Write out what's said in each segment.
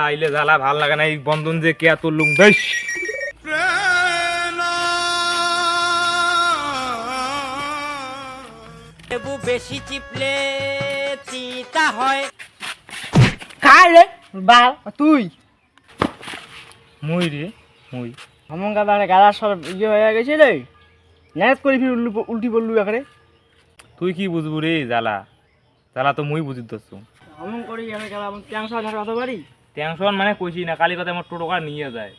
আইলে জ্বালা ভাল লাগে না, এই বন্ধন যে কে তুললুম বেশ। লেবু বেশি চিপলে তিতা হয়। খাই রে বাল তুই মুই রে মুই আমন গাদা গাদা সব ইয়ে হয়ে গেছে রে, ন্যাস করে ফির উল্টি বললু এখানে। তুই কি বুঝবু রে জ্বালা, জ্বালা তো মুই বুঝি দোস্ত। আমন করি এখানে গেলাম ট্যাংস ঢাকা কত বাড়ি টেনশন মানে কইছি না, কালী কথা আমার টোটো কার নিয়ে যায়।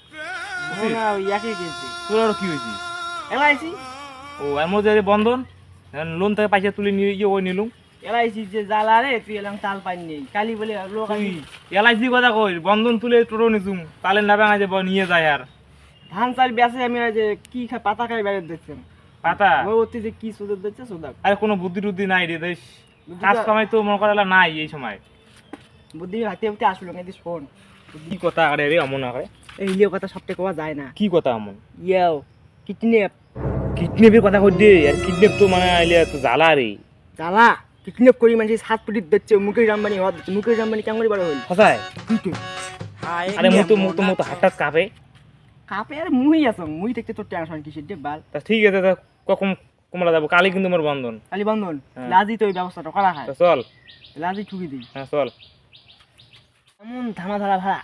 ইয়াকে গেছি তোর আর কি হয়েছি? এলআইসি ও এর মধ্যে বন্ধন লোন থেকে পয়সা তুলে নিয়ে গিয়ে ওই নিলুম। এলআইসি যে জ্বালা রে, তুই এলাম তাল পাই নেই কালি বলে লোক তুই এলআইসি কথা কই, বন্ধন তুলে টোটো নিছুম তালে না ভাঙা যে নিয়ে যায়। আর ধান চাল বেচে আমি যে কি পাতা খাই বেড়ে দেখছেন পাতা ওই অতি যে কি সুদের দিচ্ছে সুদাক। আরে কোনো বুদ্ধি টুদ্ধি নাই রে দেশ, কাজ কামাই তো মনে করা নাই এই সময়। বুদ্ধি হাতে হাতে আসলো কিন্তু শোন কি কথা আরে রে অমন আরে, এই লিও কথা সবটা কোয়া যায় না। কি কথা অমন? ইয়াও কিডন্যাপ কিডন্যাপের কথা কই দে। আর কিডন্যাপ তো মানে আইলে তো জ্বালা রে। জ্বালা কিডন্যাপ করি মানে সাত ফুটি দিচ্ছে মুকেশ আম্বানি হওয়া, মুকেশ আম্বানি কেমন করে বড় হইল কোথায়? তুই আরে মতো হাতটা কাঁপে। কাপে আর মুই আছো, মুই দেখতে তোর টেনশন কিসের দে বাল। তা ঠিক আছে, তা কখন কমলা যাবো? কালি কিন্তু আমার বন্ধন। কালি বন্ধন হ্যাঁ। লাজি তো ওই ব্যবস্থাটা করা হয়, তা চল। লাজি ঠুকি দিই হ্যাঁ চল। এমন ধামা ধারা ভাড়া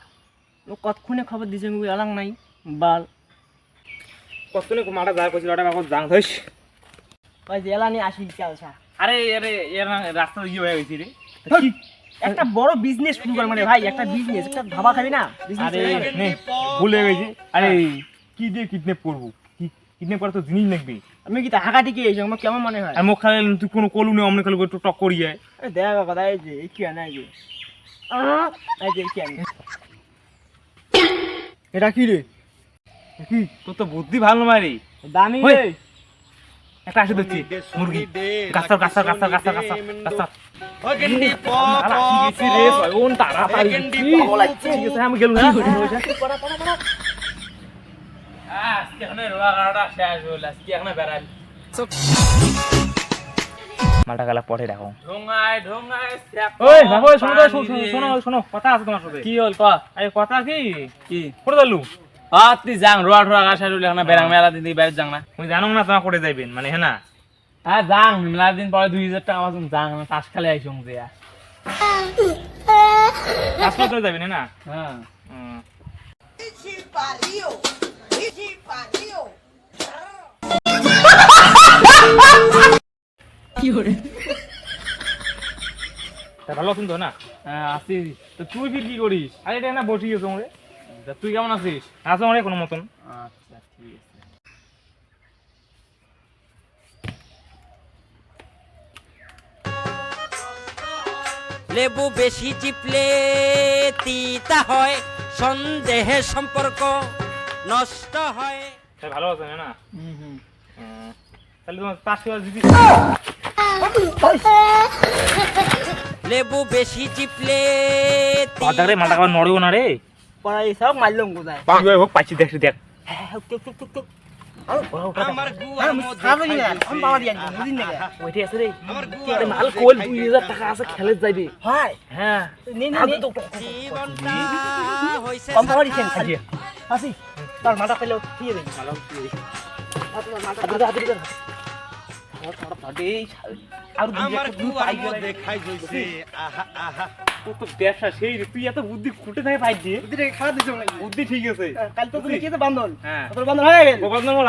ও কতক্ষণে খবর দিছে মুই আলাং নাই বাল। কতনে মাটা যা কইছিল ওটা এখন জাং ধইস। ওই যে এলানি আসি চালসা আরে আরে এর রাস্তা ইয়ে হয়ে গেছি রে। একটা বড় বিজনেস শুরু কর মানে ভাই, একটা বিজনেস একটা ধাবা খাবি না আরে নে ভুলে গেছি। আরে কি দিয়ে কিডন্যাপ করবো? কি কিডন্যাপ করা তো জিনিস লাগবে। আমি কি হাঁকা টিকে এই আমার কেমন মনে হয়? আর মুখ খালি তুই কোনো কলু নেই, অমনি খালি একটু টক করি যায়। দেখ কথা এই যে এই কি আনা এই যে এই যে কি আনি এটা কি রে? কি তোর তো বুদ্ধি ভালো মারি। দামি ওই। রে একটা আসে দেখছি মুরগি গাছার গাছার গাছার গাছার গাছার গাছার আমি গেলুম মালটা গালা পরে রাখো। শোনো শোনো কথা আছে তোমার সাথে। কি হল ক? আরে কথা কি কি করে দিলু? তুই যাং রোয়া ঠোয়া গাছা রুলে না বেড়াং মেলা দিন বেড় যাং না। তুমি জানো না তোমার করে যাইবেন মানে হ্যাঁ না? হ্যাঁ যাং মেলা দিন পরে 2000 টাকা আমার যাং না, তাস খেলে আইসুম যে। হাসপাতালে যাবেন না? হ্যাঁ ভালো আছেন তো না? হ্যাঁ আসি। তো তুই ফির কি করিস? আরে এটা না বসি গেছো মরে। তুই কেমন আছিস? আছো মরে কোনো মতন। আচ্ছা ঠিক আছে। লেবু বেশি চিপলে তিতা হয়, সন্দেহের সম্পর্ক নষ্ট হয়। তাই ভালো আছেন না? তাহলে তোমার তাস খেলা জিতি। লেবু বেশি চিপলে রে মালটা খাবার নড়েও না রে। পড়াই সব মারলাম কোথায় কিভাবে হোক পাচ্ছি দেখছি দেখ। ওইটাই আছে রে। মাল কোল 2000 টাকা আছে খেলে যাইবে। হ্যাঁ জীবনটা হইছে কম পাওয়ারই খেল খালি আসি তার মাথা পেলেও দিয়ে দেই ব্যবসা সেই রে, তুই এত বুদ্ধি খুঁটে থাকে পাই দিয়ে। খারাপ দিছো বুদ্ধি ঠিক আছে। কাল তো তুমি কি বান্ধন হ্যাঁ তোর বান্ধন হয়ে গেল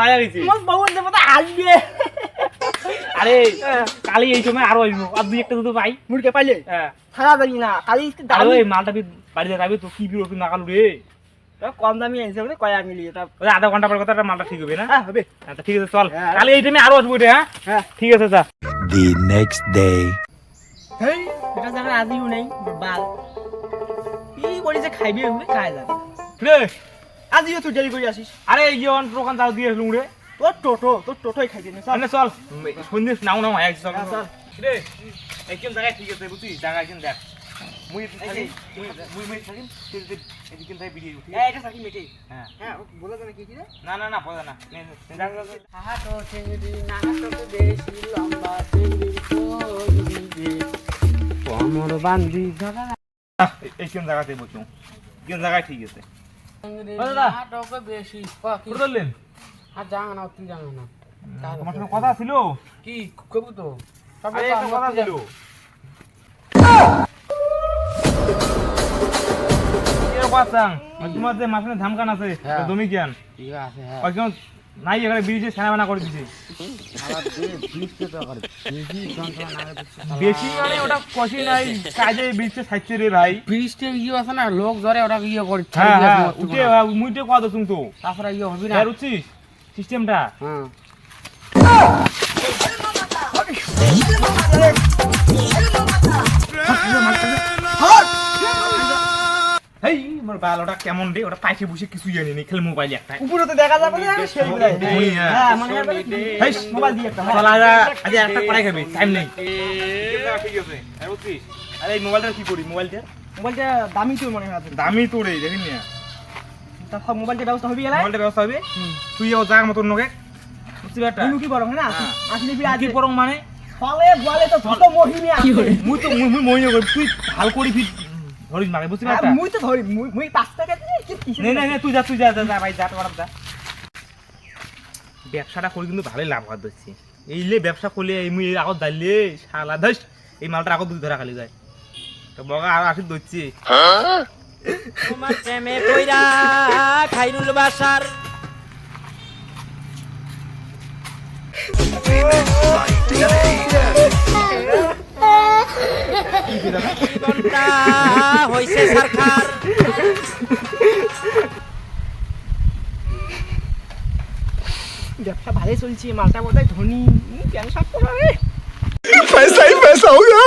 রাজা গেছি। তোমার বাবুর দেবো তো আসবে। আরে কালি এই সময় আরো আসবো, আর দুই একটা দুটো পাই। মুরকে পাইলে হ্যাঁ সারা দামি না কালি আরে ওই মালটা বাড়িতে যাবি তো কি বিরক্তি না কালু রে। কম দামি আনছে বলে কয়া মিলিয়ে তা ওই আধা ঘন্টা পর কথা মালটা ঠিক হবে না? হ্যাঁ হবে। আচ্ছা ঠিক আছে চল, হ্যাঁ। কালি এই টাইমে আরো আসবো রে। হ্যাঁ হ্যাঁ ঠিক আছে যা। The next day. হেই এটা জানা আজিও নাই বাল কি করিছে খাইবে হবে খাই যাবে রে আজিও তুই দেরি করে আসিস। আরে ইয়ন দোকান যাও দিয়ে আসলুম রে। তোর টোটোই খাইতে নে চল সামনে চল সন্ধ্যে নাও নাও আয় চল হ্যাঁ, চল। রে একদম জায়গা ঠিক আছে বুঝছিস, জায়গা একদম দেখ। মুই থাকি মুই থাকি তুই এদিকে তাই ভিডিও উঠি। এই এটা সাকি মেটে হ্যাঁ হ্যাঁ বলা জানা কি কি রে না না না পড়া না হাহা তো চিংড়ি না তো বেশি লম্বা চিংড়ি তো দিবে কোমর বান্ধি ধরা এইখান জায়গাতে বসুন। কোন জায়গায় ঠিক আছে দাদা টাকা বেশি কত ধরলেন আর জানা না তুই জানা না তোমার সঙ্গে কথা ছিল কি কবু তো আরে একটা কথা ছিল এর কথা তোমার যে মাঝখানে ধামকান আছে হ্যাঁ। জমি জ্ঞান ঠিক আছে হ্যাঁ ওই কেন নাই এখানে ব্রিজে সেনাবানা করে দিছে আবার দে বিস্তে তো করে বেশি যন্ত্রণা না বেশি মানে ওটা কষি নাই কাজে ব্রিজে ছাইছে রে ভাই বিস্তে ইয়ে আছে না লোক ধরে ওটা ইয়ে করে হ্যাঁ হ্যাঁ উঠে মুইতে কত তুমি তো তারপরে ইয়ে হবে না আর উচিস সিস্টেমটা হ্যাঁ হেই মোর বাল ওটা কেমন রে ওটা পাইছে বসে কিছু জানি না খালি মোবাইল একটা উপরে তো দেখা যাবে না সেই বলে হ্যাঁ মানে হেই মোবাইল দিয়ে একটা চল আজ একটা কড়াই খাবি টাইম নেই ঠিক আছে আর উচিস আরে এই মোবাইলটা কি করি মোবাইলটা মোবাইলটা দামি তো মনে হয় দামি তো রে দেখিন না তারপর মোবাইলটা ব্যবস্থা হবে গেলে মোবাইলটা ব্যবস্থা হবে তুই ও জায়গা মতন নগে বুঝতে পারটা দিনু কি বড় হয় না আসলে ফিরে কি আজ পরং মানে ফলে বলে তো কত মহিমে আছে মুই তো মুই মই নগর তুই ভাল করি ফিট ধরিস মাগে বুঝতে পারটা মুই তো ধরি মুই 5 টাকা দিয়ে কি নে নে নে তুই যা যা ভাই যা তোমার যা ব্যবসাটা করি কিন্তু ভালোই লাভ হাত দিচ্ছে এইলে ব্যবসা করলে এই মুই আগত দাইলে শালা ধস এই মালটা আগত দুই ধরা খালি যায় তো বগা আর আসি দইছে তোমার প্রেমে কইরা খাইরুল বাসার জীবনটা হইছে সরকার ব্যবসা ভালোই চলছে মালটা বোধহয় ধনী কেন সব করে রে पैसा ही पैसा होगा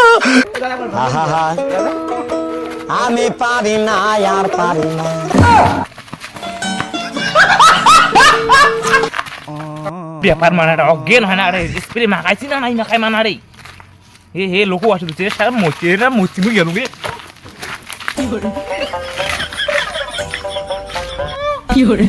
আমি পারি না আর পারি না ব্যাপার মানাটা অজ্ঞান হয় না রে স্প্রে মাখাইছি না নাই মাখাই মানা রে হে লোক আসে দিচ্ছে সারা মচেরা মচি মুই গেল গে কি করে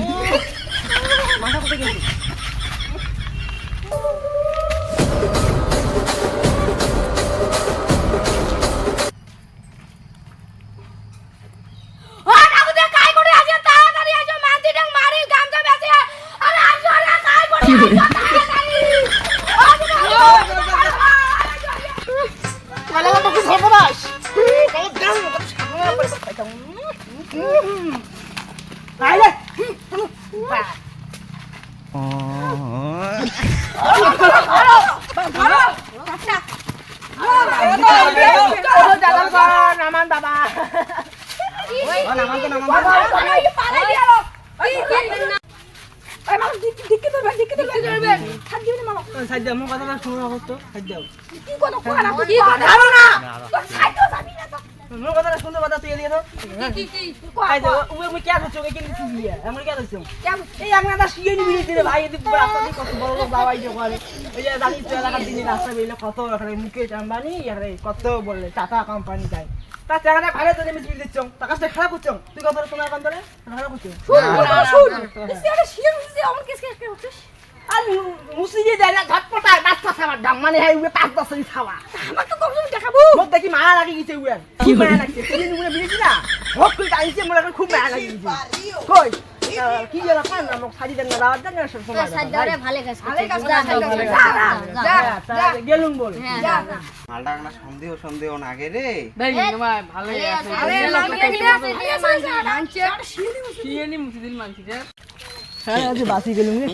নামান বাবা কত বললে টাটা কোম্পানি যায় তার টাকাটা ভালো তো আমি দিচ্ছ টাকা খারাপ করছো তুই কত তোমার কোম্পানি খারাপ করছো আর মুসিয়ে দেয় না ঝটপটা বাচ্চা খাবার দাম মানে হ্যাঁ উয়ে 5-10 দিন খাওয়া আমার তো কম দেখাবো মোক দেখি মায়া লাগি গেছে উয়ে কি মায়া লাগছে তুই নুনে বিড়িছি না হট করে আইছে মোর খুব মায়া লাগি গেছে কই কি জানা পান না মোক সাজি দেন না দাওয়াত দেন না সব সময় সাইডে ভালো কাজ ভালো কাজ করছে গেলুম বল যা মালটা না সন্দেহ না আগে রে ভাই ভালো আছে আরে শিয়ানি মুসিদিন মানছি রে হ্যাঁ আজ বাসি গেলুম রে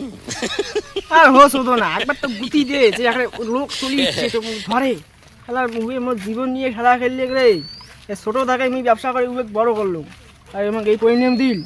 আর হোস হতো না একবার তো গুটি দে যে একটা লোক চলি ইচ্ছে তো ধরে খেলার মুভি মোর জীবন নিয়ে খেলা খেললে রে ছোট থাকায় আমি ব্যবসা করে বড় করলাম আর আমাকে এই পরিণাম দিল